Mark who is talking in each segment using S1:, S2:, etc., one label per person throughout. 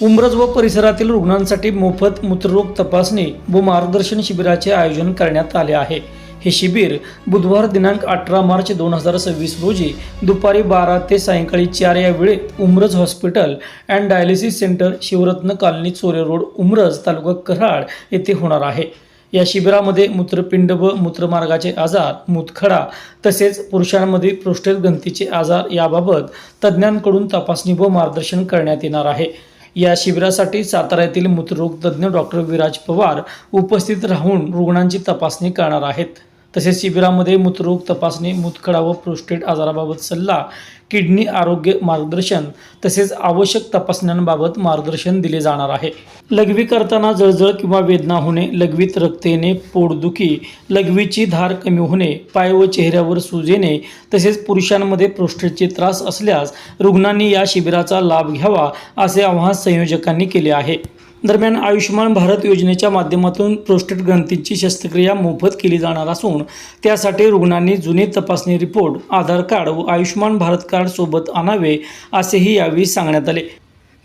S1: उमरज व परिसरातील रुग्णांसाठी मोफत मूत्ररोग तपासणी व मार्गदर्शन शिबिराचे आयोजन करण्यात आले आहे। हे शिबिर बुधवार दिनांक 18 मार्च 2026 रोजी दुपारी 12 ते सायंकाळी 4 या वेळेत Umraj hospital and dialysis centre, Shivratna colony, Chore road, Umraj, taluka Karad येथे होणार आहे। या शिबिरामध्ये मूत्रपिंड व मूत्रमार्गाचे आजार, मूतखडा तसेच पुरुषांमध्ये प्रोस्टेट ग्रंथीचे आजार याबाबत तज्ज्ञांकडून तपासणी व मार्गदर्शन करण्यात येणार आहे। या शिबिरासाठी सातारा येथील मूत्ररोग तज्ज्ञ डॉक्टर विराज पवार उपस्थित राहून रुग्णांची तपासणी करणार आहेत। तसेच शिबिरामध्ये मूत्ररोग तपासणी, मूतखडा व प्रोस्टेट आजाराबाबत सल्ला, किडनी आरोग्य मार्गदर्शन तसेच आवश्यक तपासण्यांबाबत मार्गदर्शन दिले जाणार आहे। लघवी करताना जळजळ किंवा वेदना होणे, लघवीत रक्त येणे, पोटदुखी, लघवीची धार कमी होणे, पाय व चेहऱ्यावर सूज येणे तसेच पुरुषांमध्ये प्रोस्टेटचे त्रास असल्यास रुग्णांनी या शिबिराचा लाभ घ्यावा असे आवाहन संयोजकांनी केले आहे। दरम्यान आयुष्यमान भारत योजनेच्या माध्यमातून प्रोस्टेट ग्रंथींची शस्त्रक्रिया मोफत केली जाणार असून त्यासाठी रुग्णांनी जुने तपासणी रिपोर्ट, आधार कार्ड व आयुष्यमान भारत कार्ड सोबत आणावे असेही यावेळी सांगण्यात आले।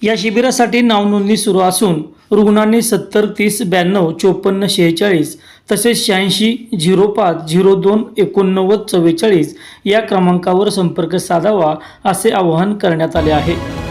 S1: या शिबिरासाठी नावनोंदणी सुरू असून रुग्णांनी 70 30 92 54 46 तसेच 86 05 02 89 44 या क्रमांकावर संपर्क साधावा असे आवाहन करण्यात आले आहे।